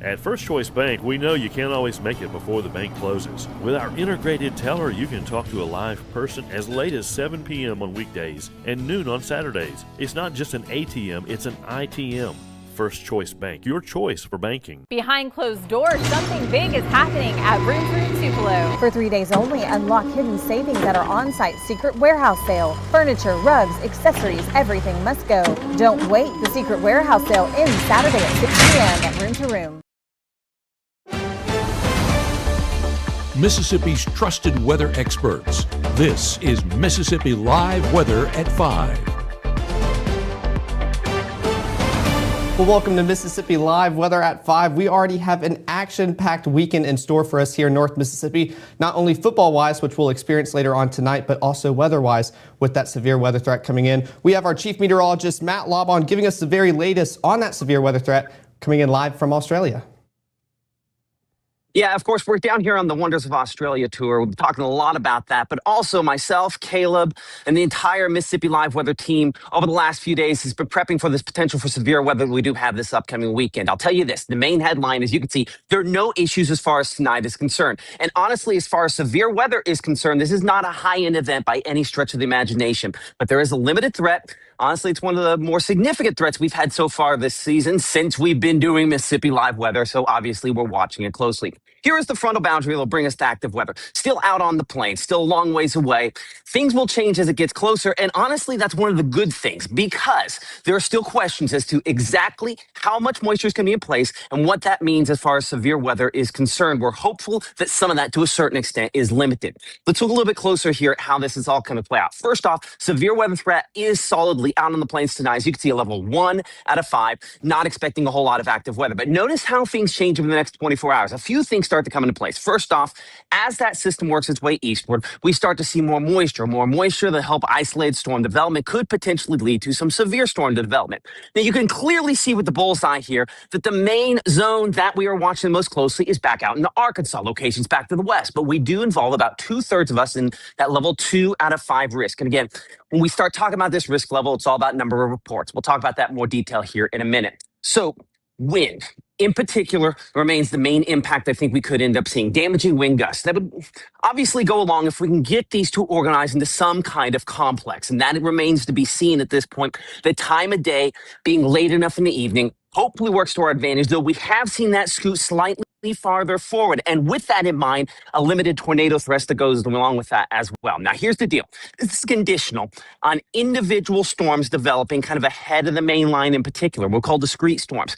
At First Choice Bank, we know you can't always make it before the bank closes. With our integrated teller, you can talk to a live person as late as 7 p.m. on weekdays and noon on Saturdays. It's not just an ATM, it's an ITM. First Choice Bank, your choice for banking. Behind closed doors, something big is happening at Room for Tupelo. For 3 days only, unlock hidden savings at our on-site secret warehouse sale. Furniture, rugs, accessories, everything must go. Don't wait. The secret warehouse sale ends Saturday at 6 p.m. at Room to Room. Mississippi's trusted weather experts. This is Mississippi Live Weather at 5. Well, welcome to Mississippi Live Weather at 5. We already have an action-packed weekend in store for us here in North Mississippi, not only football-wise, which we'll experience later on tonight, but also weather-wise with that severe weather threat coming in. We have our chief meteorologist, Matt Laubon, giving us the very latest on that severe weather threat coming in live from Australia. Yeah, of course, we're down here on the Wonders of Australia tour. We'll be talking a lot about that, but also myself, Caleb, and the entire Mississippi Live Weather team over the last few days has been prepping for this potential for severe weather that we do have this upcoming weekend. I'll tell you this, the main headline, as you can see, there are no issues as far as tonight is concerned. And honestly, as far as severe weather is concerned, this is not a high-end event by any stretch of the imagination, but there is a limited threat. Honestly, it's one of the more significant threats we've had so far this season since we've been doing Mississippi Live Weather, so obviously we're watching it closely. Here is the frontal boundary that will bring us to active weather. Still out on the plains, still a long ways away. Things will change as it gets closer, and honestly, that's one of the good things because there are still questions as to exactly how much moisture is going to be in place and what that means as far as severe weather is concerned. We're hopeful that some of that, to a certain extent, is limited. Let's look a little bit closer here at how this is all going to play out. First off, severe weather threat is solidly out on the plains tonight. As you can see, a level 1 out of 5, not expecting a whole lot of active weather. But notice how things change over the next 24 hours. A few things start to come into place. First off, as that system works its way eastward, we start to see more moisture. More moisture that help isolate storm development could potentially lead to some severe storm development. Now, you can clearly see with the bullseye here that the main zone that we are watching most closely is back out in the Arkansas locations back to the west. But we do involve about 2/3 of us in that level 2 out of 5 risk. And again, when we start talking about this risk level, it's all about number of reports. We'll talk about that in more detail here in a minute. So, wind, in particular, remains the main impact I think we could end up seeing. Damaging wind gusts. That would obviously go along if we can get these two organized into some kind of complex. And that remains to be seen at this point. The time of day being late enough in the evening hopefully works to our advantage, though we have seen that scoot slightly farther forward. And with that in mind, a limited tornado threat that goes along with that as well. Now, here's the deal. This is conditional on individual storms developing kind of ahead of the main line in particular. We'll call discrete storms.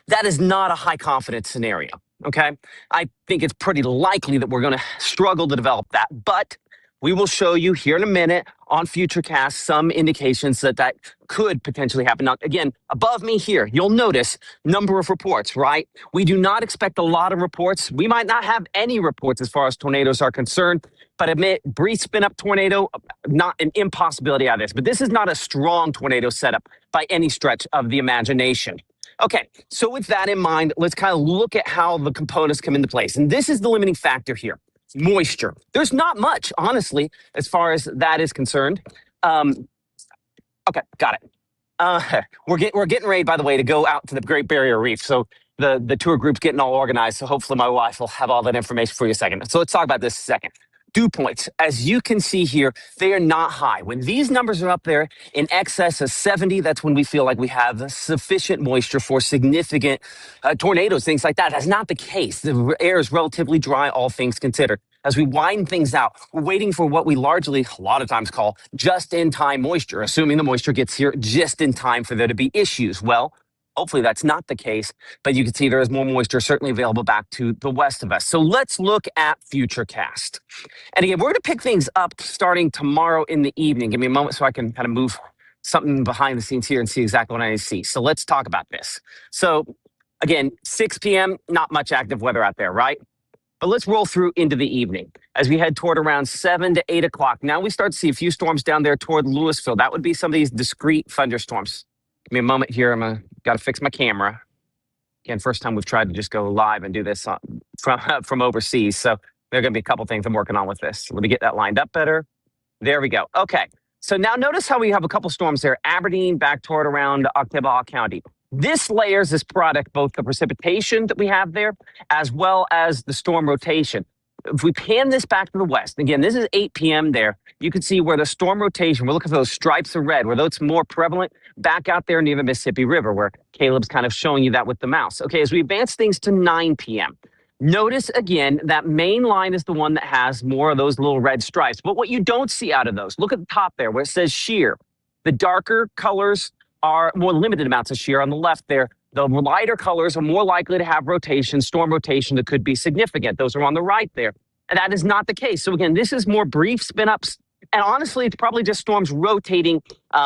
That is not a high confidence scenario, okay? I think it's pretty likely that we're going to struggle to develop that, but we will show you here in a minute on Futurecast some indications that that could potentially happen. Now, again, above me here, you'll notice number of reports, right? We do not expect a lot of reports. We might not have any reports as far as tornadoes are concerned, but admit, brief spin-up tornado, not an impossibility out of this. But this is not a strong tornado setup by any stretch of the imagination. Okay, so with that in mind, let's kind of look at how the components come into place. And this is the limiting factor here. Moisture. There's not much, honestly, as far as that is concerned. Okay, got it. We're getting ready, by the way, to go out to the Great Barrier Reef. So the tour group's getting all organized. So hopefully my wife will have all that information for you in a second. So let's talk about this a second. Dew points, as you can see here, they are not high. When these numbers are up there in excess of 70, that's when we feel like we have sufficient moisture for significant tornadoes, things like that. That's not the case. The air is relatively dry, all things considered. As we widen things out, we're waiting for what we largely, a lot of times, call just-in-time moisture, assuming the moisture gets here just in time for there to be issues. Well, hopefully that's not the case, but you can see there is more moisture certainly available back to the west of us. So let's look at Futurecast. And again, we're going to pick things up starting tomorrow in the evening. Give me a moment so I can kind of move something behind the scenes here and see exactly what I need to see. So let's talk about this. So again, 6 p.m., not much active weather out there, right? But let's roll through into the evening as we head toward around 7 to 8 o'clock. Now we start to see a few storms down there toward Louisville. That would be some of these discrete thunderstorms. Give me a moment here. Got to fix my camera. Again, first time we've tried to just go live and do this from overseas. So there are going to be a couple things I'm working on with this. Let me get that lined up better. There we go. Okay. So now notice how we have a couple storms there. Aberdeen back toward around Ocklawaha County. This layers this product, both the precipitation that we have there, as well as the storm rotation. If we pan this back to the west, again, this is 8 p.m. there, you can see where the storm rotation, we're looking for those stripes of red, where those more prevalent back out there near the Mississippi River, where Caleb's kind of showing you that with the mouse. Okay, as we advance things to 9 p.m., notice again, that main line is the one that has more of those little red stripes. But what you don't see out of those, look at the top there where it says shear. The darker colors are more limited amounts of shear on the left there. The lighter colors are more likely to have rotation, storm rotation that could be significant. Those are on the right there. And that is not the case. So again, this is more brief spin ups. And honestly, it's probably just storms rotating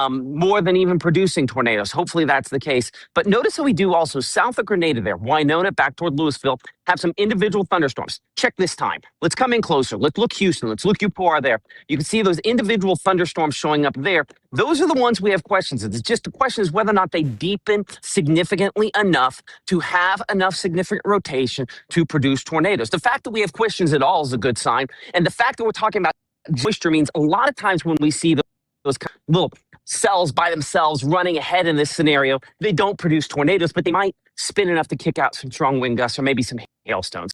more than even producing tornadoes. Hopefully that's the case. But notice how we do also south of Grenada there, Winona back toward Louisville, have some individual thunderstorms. Check this time. Let's come in closer. Let's look Houston. Let's look Eupora there. You can see those individual thunderstorms showing up there. Those are the ones we have questions. It's just the question is whether or not they deepen significantly enough to have enough significant rotation to produce tornadoes. The fact that we have questions at all is a good sign. And the fact that we're talking about moisture means a lot of times when we see those kind of little cells by themselves running ahead in this scenario, they don't produce tornadoes, but they might spin enough to kick out some strong wind gusts or maybe some hailstones.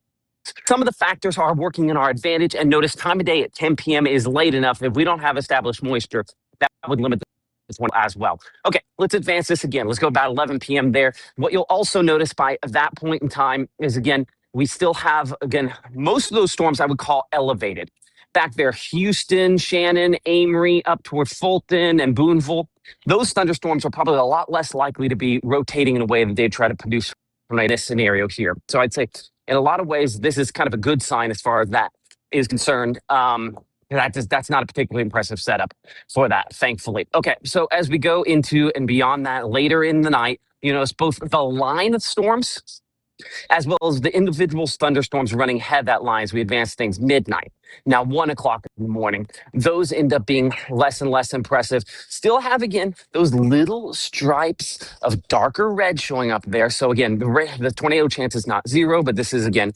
Some of the factors are working in our advantage, and notice time of day at 10 p.m. is late enough. If we don't have established moisture, that would limit this one as well. Okay, let's advance this again. Let's go about 11 p.m. there. What you'll also notice by that point in time is, again, we still have, again, most of those storms I would call elevated. Back there, Houston, Shannon, Amory, up toward Fulton and Boonville. Those thunderstorms are probably a lot less likely to be rotating in a way that they try to produce from this scenario here. So I'd say in a lot of ways, this is kind of a good sign as far as that is concerned. That's not a particularly impressive setup for that, thankfully. Okay, so as we go into and beyond that later in the night, you notice both the line of storms as well as the individual thunderstorms running ahead that line as we advance things midnight. Now, 1 o'clock in the morning, those end up being less and less impressive. Still have, again, those little stripes of darker red showing up there. So again, the tornado chance is not zero, but this is, again,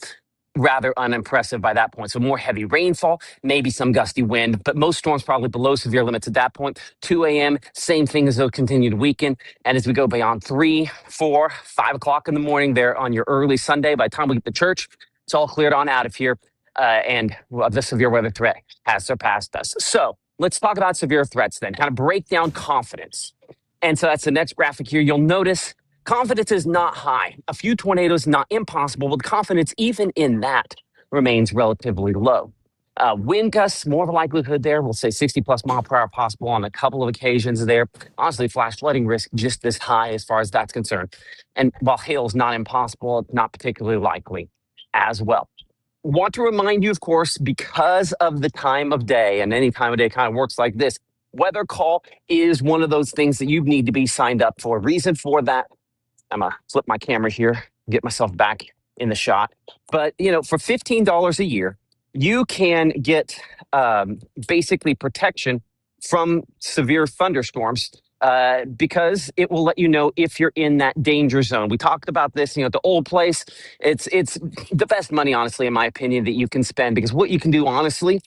rather unimpressive by that point. So more heavy rainfall, maybe some gusty wind, but most storms probably below severe limits at that point. 2 a.m., same thing as they'll continue to weaken. And as we go beyond 3, 4, 5 o'clock in the morning there on your early Sunday, by the time we get to church, it's all cleared on out of here. And the severe weather threat has surpassed us. So let's talk about severe threats then, kind of break down confidence. And so that's the next graphic here. You'll notice confidence is not high. A few tornadoes, not impossible, but confidence even in that remains relatively low. Wind gusts, more of a likelihood there. We'll say 60 plus mile per hour possible on a couple of occasions there. Honestly, flash flooding risk just as high as far as that's concerned. And while hail is not impossible, it's not particularly likely as well. Want to remind you, of course, because of the time of day, and any time of day kind of works like this, weather call is one of those things that you need to be signed up for. Reason for that, I'm going to flip my camera here, get myself back in the shot. But, for $15 a year, you can get basically protection from severe thunderstorms because it will let you know if you're in that danger zone. We talked about this, at the old place. It's the best money, honestly, in my opinion, that you can spend, because what you can do, honestly,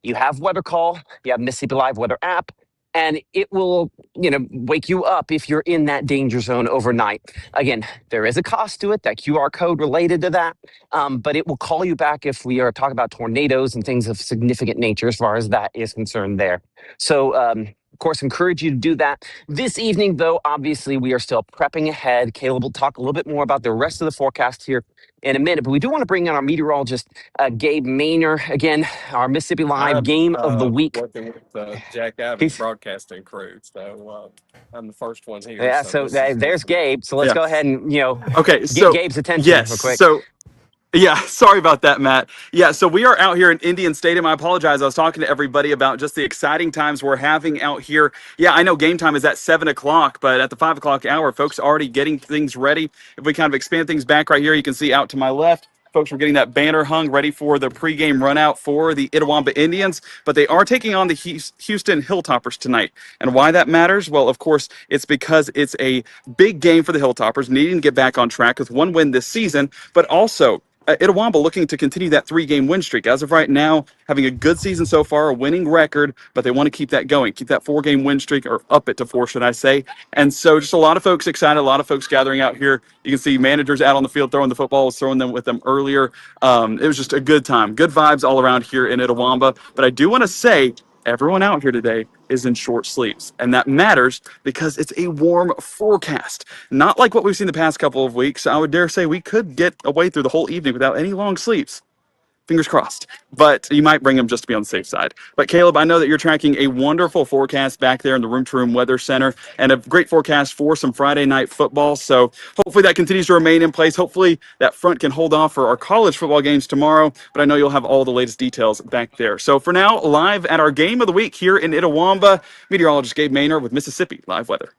you have Weather Call, you have Mississippi Live Weather app, and it will, wake you up if you're in that danger zone overnight. Again, there is a cost to it, that QR code related to that, but it will call you back if we are talking about tornadoes and things of significant nature as far as that is concerned there. So, of course, encourage you to do that. This evening, though, obviously, we are still prepping ahead. Caleb will talk a little bit more about the rest of the forecast here in a minute, but we do want to bring in our meteorologist, Gabe Maynor, again, our Mississippi Live Game of the Week. Working with Jack Abbott broadcasting crew, so I'm the first one here. Yeah, so there's Gabe. So let's go ahead and get Gabe's attention real quick. Yeah, sorry about that, Matt. Yeah, so we are out here in Indian Stadium. I apologize. I was talking to everybody about just the exciting times we're having out here. Yeah, I know game time is at 7 o'clock, but at the 5 o'clock hour, folks are already getting things ready. If we kind of expand things back right here, you can see out to my left, folks are getting that banner hung ready for the pregame run out for the Itawamba Indians, but they are taking on the Houston Hilltoppers tonight. And why that matters? Well, of course, it's because it's a big game for the Hilltoppers, needing to get back on track with one win this season, but also Itawamba looking to continue that 3-game win streak. As of right now, having a good season so far, a winning record, but they want to keep that going, keep that 4-game win streak, or up it to 4, should I say. And so just a lot of folks excited, a lot of folks gathering out here. You can see managers out on the field throwing the footballs, throwing them with them earlier. It was just a good time. Good vibes all around here in Itawamba. But I do want to say, everyone out here today is in short sleeves, and that matters because it's a warm forecast. Not like what we've seen the past couple of weeks. I would dare say we could get away through the whole evening without any long sleeves. Fingers crossed. But you might bring them just to be on the safe side. But Caleb, I know that you're tracking a wonderful forecast back there in the Room to Room Weather Center and a great forecast for some Friday night football. So hopefully that continues to remain in place. Hopefully that front can hold off for our college football games tomorrow. But I know you'll have all the latest details back there. So for now, live at our game of the week here in Itawamba, meteorologist Gabe Maynor with Mississippi Live Weather.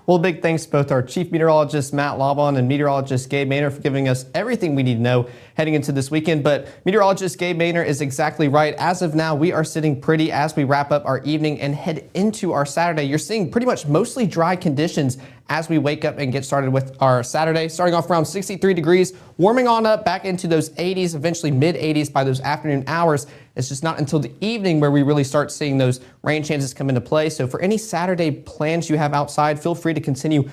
Well, big thanks to both our chief meteorologist, Matt Laubon, and meteorologist Gabe Maynor for giving us everything we need to know heading into this weekend. But meteorologist Gabe Maynor is exactly right. As of now, we are sitting pretty as we wrap up our evening and head into our Saturday. You're seeing pretty much mostly dry conditions as we wake up and get started with our Saturday. Starting off around 63 degrees, warming on up back into those 80s, eventually mid 80s by those afternoon hours. It's just not until the evening where we really start seeing those rain chances come into play. So for any Saturday plans you have outside, feel free to continue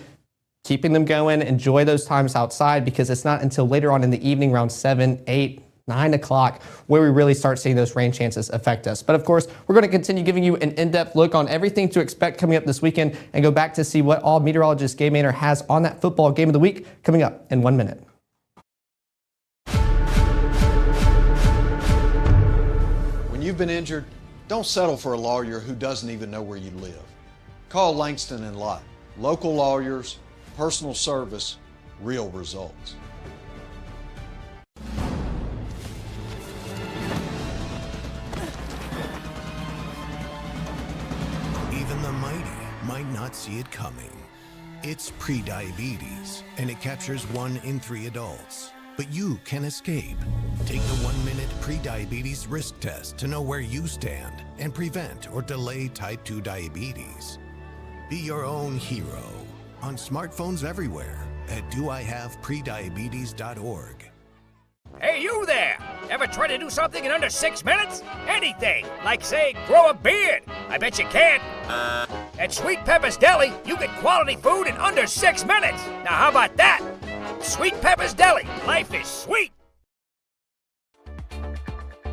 keeping them going. Enjoy those times outside because it's not until later on in the evening around 7, 8, 9 o'clock where we really start seeing those rain chances affect us. But of course, we're going to continue giving you an in-depth look on everything to expect coming up this weekend and go back to see what all meteorologist Gabe Maynor has on that football game of the week coming up in 1 minute. When you've been injured, don't settle for a lawyer who doesn't even know where you live. Call Langston and Lott. Local lawyers, personal service, real results. Even the mighty might not see it coming. It's prediabetes, and it captures 1 in 3 adults. But you can escape. Take the 1-minute prediabetes risk test to know where you stand and prevent or delay type 2 diabetes. Be your own hero on smartphones everywhere at doihaveprediabetes.org. Hey, you there! Ever try to do something in under 6 minutes? Anything, like say, grow a beard. I bet you can't. At Sweet Pepper's Deli, you get quality food in under 6 minutes. Now how about that? Sweet Pepper's Deli. Life is sweet.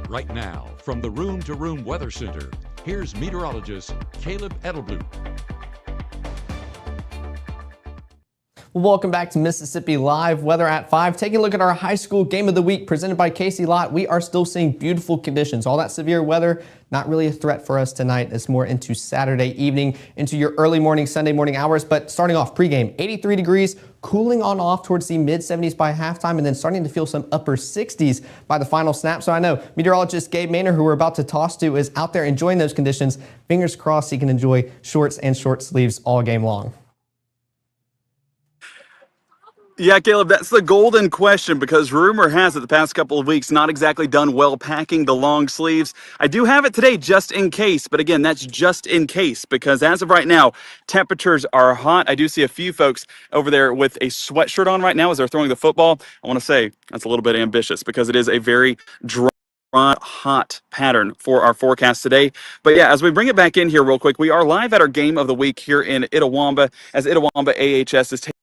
Right now, from the Room to Room Weather Center, here's meteorologist Caleb Edelblut. Welcome back to Mississippi Live Weather at 5. Taking a look at our high school game of the week presented by Casey Lott. We are still seeing beautiful conditions. All that severe weather, not really a threat for us tonight. It's more into Saturday evening, into your early morning, Sunday morning hours. But starting off pregame, 83 degrees, cooling on off towards the mid 70s by halftime, and then starting to feel some upper 60s by the final snap. So I know meteorologist Gabe Maynor, who we're about to toss to, is out there enjoying those conditions. Fingers crossed he can enjoy shorts and short sleeves all game long. Yeah, Caleb, that's the golden question because rumor has it the past couple of weeks not exactly done well packing the long sleeves. I do have it today just in case, but again, that's just in case because as of right now, temperatures are hot. I do see a few folks over there with a sweatshirt on right now as they're throwing the football. I want to say that's a little bit ambitious because it is a very dry, hot pattern for our forecast today. But yeah, as we bring it back in here real quick, we are live at our game of the week here in Itawamba as Itawamba AHS is taking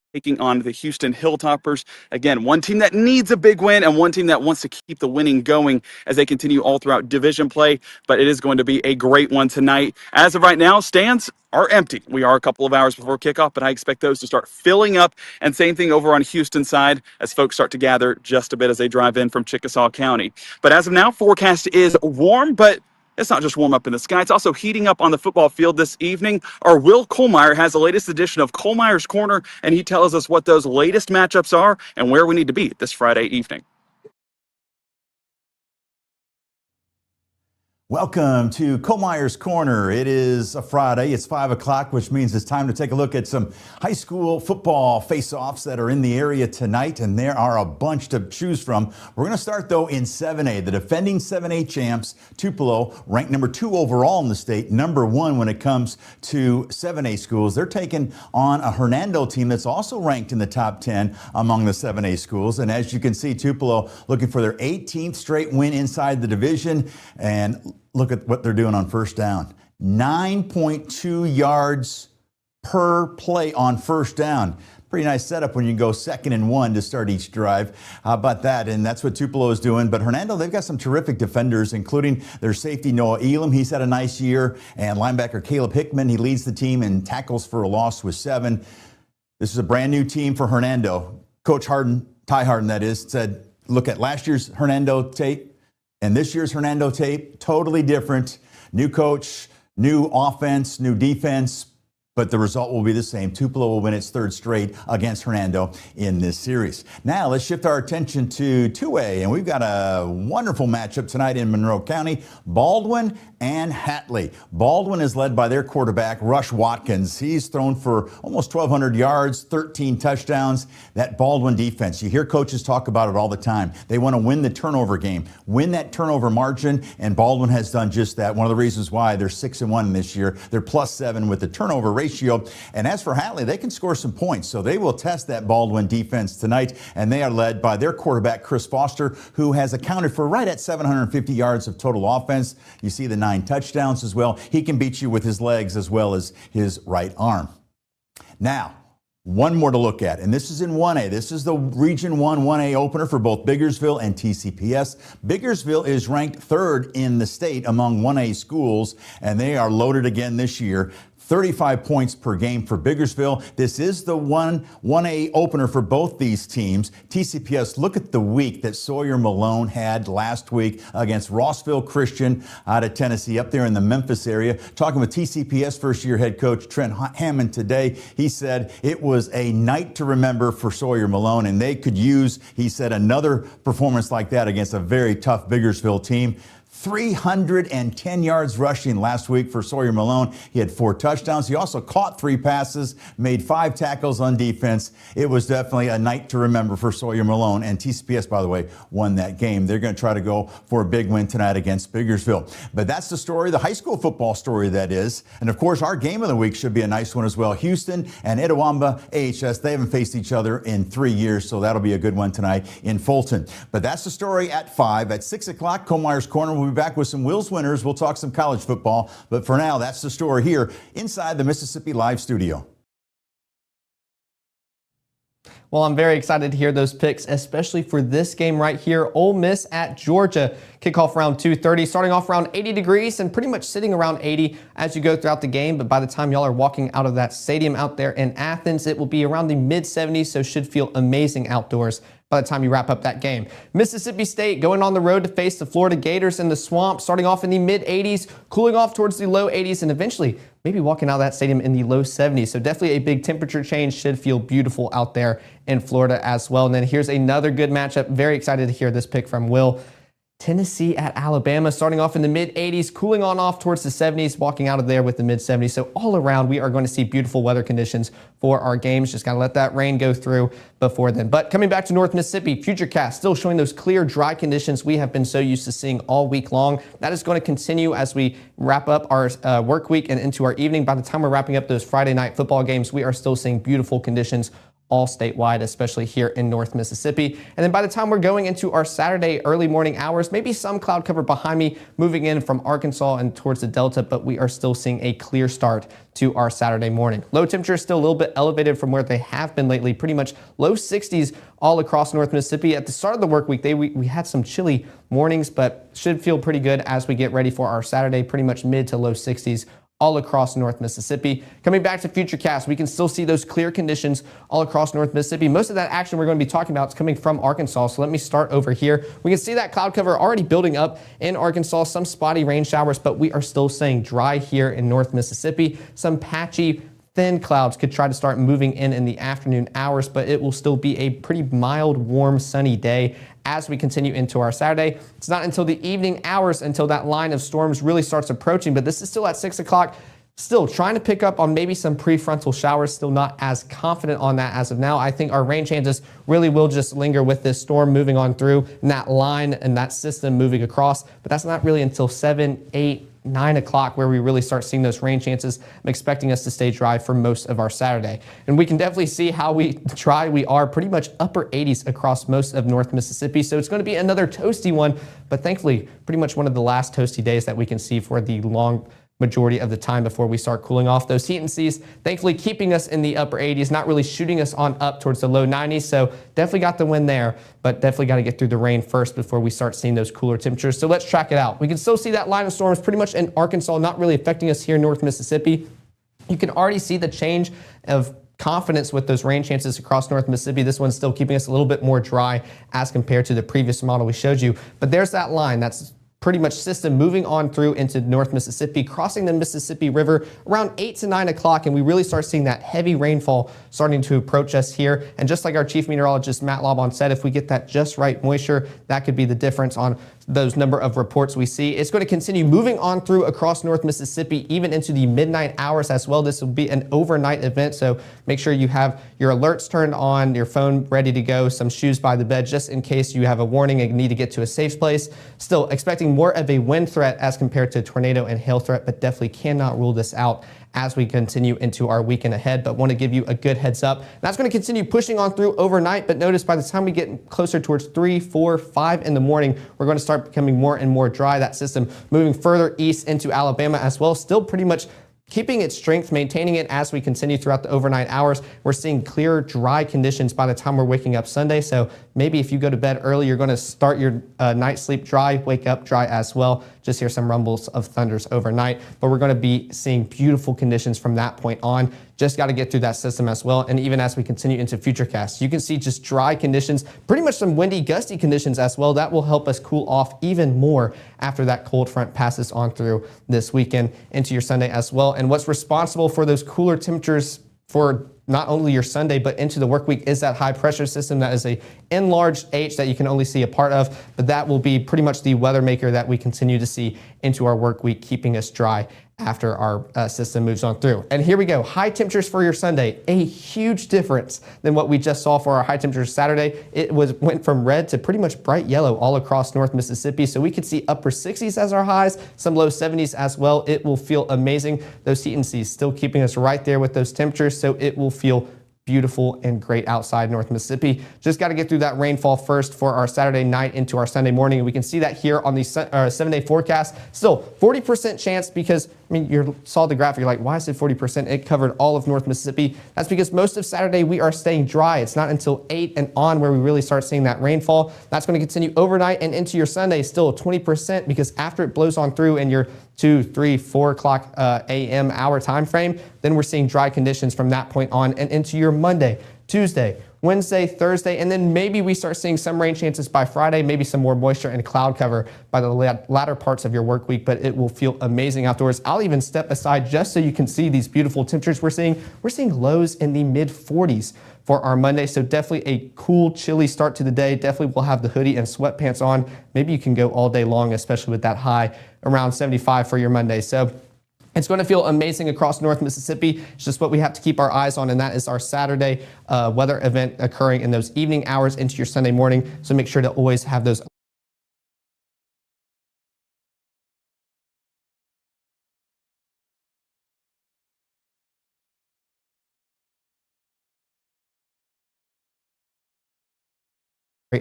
on the Houston Hilltoppers. Again, one team that needs a big win and one team that wants to keep the winning going as they continue all throughout division play. But it is going to be a great one tonight. As of right now, stands are empty. We are a couple of hours before kickoff, but I expect those to start filling up. And same thing over on Houston side as folks start to gather just a bit as they drive in from Chickasaw County. But as of now, forecast is warm, but it's not just warm up in the sky. It's also heating up on the football field this evening. Our Will Kohlmeyer has the latest edition of Kohlmeyer's Corner, and he tells us what those latest matchups are and where we need to be this Friday evening. Welcome to Comeyer's Corner. It is a Friday. It's 5 o'clock, which means it's time to take a look at some high school football face-offs that are in the area tonight, and there are a bunch to choose from. We're going to start, though, in 7A. The defending 7A champs, Tupelo, ranked number 2 overall in the state, number 1 when it comes to 7A schools. They're taking on a Hernando team that's also ranked in the top 10 among the 7A schools. And as you can see, Tupelo looking for their 18th straight win inside the division. And look at what they're doing on first down. 9.2 yards per play on first down. Pretty nice setup when you go 2nd and 1 to start each drive. How about that? And that's what Tupelo is doing. But Hernando, they've got some terrific defenders, including their safety, Noah Elam. He's had a nice year. And linebacker Caleb Hickman, he leads the team in tackles for a loss with 7. This is a brand new team for Hernando. Coach Harden, Ty Harden that is, said, look at last year's Hernando tape and this year's Hernando tape, totally different. New coach, new offense, new defense, but the result will be the same. Tupelo will win its 3rd straight against Hernando in this series. Now let's shift our attention to 2A, and we've got a wonderful matchup tonight in Monroe County. Baldwin and Hatley. Baldwin is led by their quarterback, Rush Watkins. He's thrown for almost 1,200 yards, 13 touchdowns. That Baldwin defense, you hear coaches talk about it all the time. They want to win the turnover game, win that turnover margin, and Baldwin has done just that. One of the reasons why they're 6-1 this year. They're +7 with the turnover ratio. And as for Hatley, they can score some points, so they will test that Baldwin defense tonight, and they are led by their quarterback, Chris Foster, who has accounted for right at 750 yards of total offense. You see the 9 touchdowns as well. He can beat you with his legs as well as his right arm. Now, one more to look at, and this is in 1A. This is the Region 1 1A opener for both Biggersville and TCPS. Biggersville is ranked 3rd in the state among 1A schools, and they are loaded again this year. 35 points per game for Biggersville. This is the 1A opener for both these teams. TCPS, look at the week that Sawyer Malone had last week against Rossville Christian out of Tennessee, up there in the Memphis area. Talking with TCPS first-year head coach Trent Hammond today, he said it was a night to remember for Sawyer Malone, and they could use, he said, another performance like that against a very tough Biggersville team. 310 yards rushing last week for Sawyer Malone. He had 4 touchdowns. He also caught 3 passes, made 5 tackles on defense. It was definitely a night to remember for Sawyer Malone. And TCPS, by the way, won that game. They're going to try to go for a big win tonight against Biggersville. But that's the story, the high school football story, that is. And of course, our game of the week should be a nice one as well. Houston and Itawamba AHS, they haven't faced each other in 3 years, so that'll be a good one tonight in Fulton. But that's the story at 5. At 6 o'clock, Comeyer's Corner will be back with some Wills winners. We'll talk some college football. But for now, that's the story here inside the Mississippi Live studio. Well, I'm very excited to hear those picks, especially for this game right here. Ole Miss at Georgia. Kickoff around 2:30, starting off around 80 degrees and pretty much sitting around 80 as you go throughout the game. But by the time y'all are walking out of that stadium out there in Athens, it will be around the mid-70s, so should feel amazing outdoors by the time you wrap up that game. Mississippi State going on the road to face the Florida Gators in the Swamp, starting off in the mid-80s, cooling off towards the low 80s, and eventually maybe walking out of that stadium in the low 70s. So definitely a big temperature change. Should feel beautiful out there in Florida as well. And then here's another good matchup. Very excited to hear this pick from Will. Tennessee at Alabama, starting off in the mid-80s, cooling on off towards the 70s, walking out of there with the mid-70s. So all around, we are going to see beautiful weather conditions for our games. Just got to let that rain go through before then. But coming back to North Mississippi, Futurecast still showing those clear, dry conditions we have been so used to seeing all week long. That is going to continue as we wrap up our work week and into our evening. By the time we're wrapping up those Friday night football games, we are still seeing beautiful conditions all statewide, especially here in North Mississippi. And then by the time we're going into our Saturday early morning hours, maybe some cloud cover behind me moving in from Arkansas and towards the Delta, but we are still seeing a clear start to our Saturday morning. Low temperature is still a little bit elevated from where they have been lately, pretty much low 60s all across North Mississippi. At the start of the work week, we had some chilly mornings, but should feel pretty good as we get ready for our Saturday, pretty much mid to low 60s all across North Mississippi. Coming back to Futurecast, we can still see those clear conditions all across North Mississippi. Most of that action we're going to be talking about is coming from Arkansas, so let me start over here. We can see that cloud cover already building up in Arkansas, some spotty rain showers, but we are still staying dry here in North Mississippi. Some patchy thin clouds could try to start moving in the afternoon hours, but it will still be a pretty mild, warm, sunny day as we continue into our Saturday. It's not until the evening hours until that line of storms really starts approaching, but this is still at 6 o'clock. Still trying to pick up on maybe some prefrontal showers, still not as confident on that as of now. I think our rain chances really will just linger with this storm moving on through and that line and that system moving across, but that's not really until 7, 8, 9 o'clock where we really start seeing those rain chances. I'm expecting us to stay dry for most of our Saturday. And we can definitely see how dry we are, pretty much upper 80s across most of North Mississippi. So it's going to be another toasty one, but thankfully pretty much one of the last toasty days that we can see for the long majority of the time before we start cooling off. Those heat and seas thankfully keeping us in the upper 80s, not really shooting us on up towards the low 90s. So definitely got the win there, but definitely got to get through the rain first before we start seeing those cooler temperatures. So let's track it out. We can still see that line of storms pretty much in Arkansas, not really affecting us here in North Mississippi. You can already see the change of confidence with those rain chances across North Mississippi. This one's still keeping us a little bit more dry as compared to the previous model we showed you. But there's that line. That's pretty much system moving on through into North Mississippi, crossing the Mississippi River around 8 to 9 o'clock, and we really start seeing that heavy rainfall starting to approach us here. And just like our chief meteorologist Matt Laubon said, if we get that just right moisture, that could be the difference on those number of reports we see. It's going to continue moving on through across North Mississippi, even into the midnight hours as well. This will be an overnight event, so make sure you have your alerts turned on, your phone ready to go, some shoes by the bed just in case you have a warning and need to get to a safe place. Still expecting more of a wind threat as compared to tornado and hail threat, but definitely cannot rule this out as we continue into our weekend ahead, but want to give you a good heads up. That's going to continue pushing on through overnight, but notice by the time we get closer towards 3, 4, 5 in the morning, we're going to start becoming more and more dry. That system moving further east into Alabama as well, still pretty much keeping its strength, maintaining it as we continue throughout the overnight hours. We're seeing clear, dry conditions by the time we're waking up Sunday. So maybe if you go to bed early, you're going to start your night sleep dry, wake up dry as well. Just hear some rumbles of thunders overnight. But we're going to be seeing beautiful conditions from that point on. Just got to get through that system as well. And even as we continue into Futurecast, you can see just dry conditions, pretty much some windy, gusty conditions as well. That will help us cool off even more after that cold front passes on through this weekend into your Sunday as well. And what's responsible for those cooler temperatures for not only your Sunday, but into the work week is that high pressure system that is a enlarged H that you can only see a part of, but that will be pretty much the weather maker that we continue to see into our work week, keeping us dry after our system moves on through. And here we go, high temperatures for your Sunday, a huge difference than what we just saw for our high temperatures Saturday. It went from red to pretty much bright yellow all across North Mississippi. So we could see upper 60s as our highs, some low 70s as well. It will feel amazing. Those heat and seas still keeping us right there with those temperatures. So it will feel beautiful and great outside North Mississippi. Just got to get through that rainfall first for our Saturday night into our Sunday morning. And we can see that here on the 7-day forecast. Still 40% chance because, I mean, you saw the graphic, you're like, why is it 40%? It covered all of North Mississippi. That's because most of Saturday we are staying dry. It's not until 8 and on where we really start seeing that rainfall. That's going to continue overnight and into your Sunday, still 20% because after it blows on through in your 2, 3, 4 o'clock a.m. hour time frame, then we're seeing dry conditions from that point on and into your Monday, Tuesday, Wednesday, Thursday, and then maybe we start seeing some rain chances by Friday, maybe some more moisture and cloud cover by the latter parts of your work week, but it will feel amazing outdoors. I'll even step aside just so you can see these beautiful temperatures we're seeing. We're seeing lows in the mid 40s for our Monday, so definitely a cool, chilly start to the day. Definitely will have the hoodie and sweatpants on. Maybe you can go all day long, especially with that high around 75 for your Monday. So it's going to feel amazing across North Mississippi. It's just what we have to keep our eyes on, and that is our Saturday weather event occurring in those evening hours into your Sunday morning. So make sure to always have those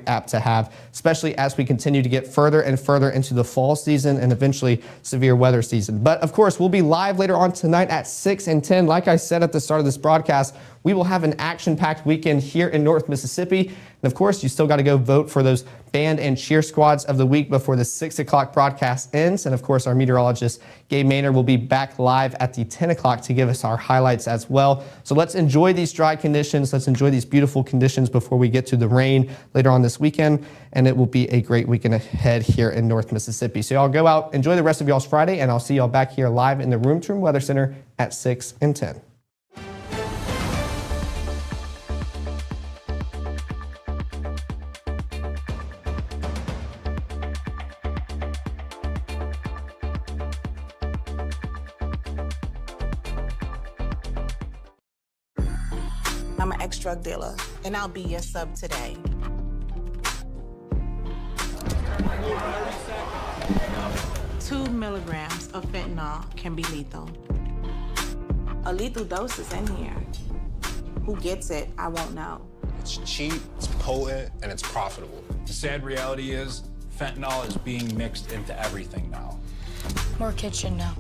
app to have, especially as we continue to get further and further into the fall season and eventually severe weather season. But of course, we'll be live later on tonight at 6 and 10. Like I said at the start of this broadcast, we will have an action-packed weekend here in North Mississippi. And of course, you still got to go vote for those band and cheer squads of the week before the 6 o'clock broadcast ends. And of course, our meteorologist, Gabe Maynard, will be back live at the 10 o'clock to give us our highlights as well. So let's enjoy these dry conditions. Let's enjoy these beautiful conditions before we get to the rain later on this weekend. And it will be a great weekend ahead here in North Mississippi. So y'all go out, enjoy the rest of y'all's Friday, and I'll see y'all back here live in the Room to Room Weather Center at 6 and 10. I'm an ex-drug dealer, and I'll be your sub today. Two milligrams of fentanyl can be lethal. A lethal dose is in here. Who gets it, I won't know. It's cheap, it's potent, and it's profitable. The sad reality is, fentanyl is being mixed into everything now. More kids should know.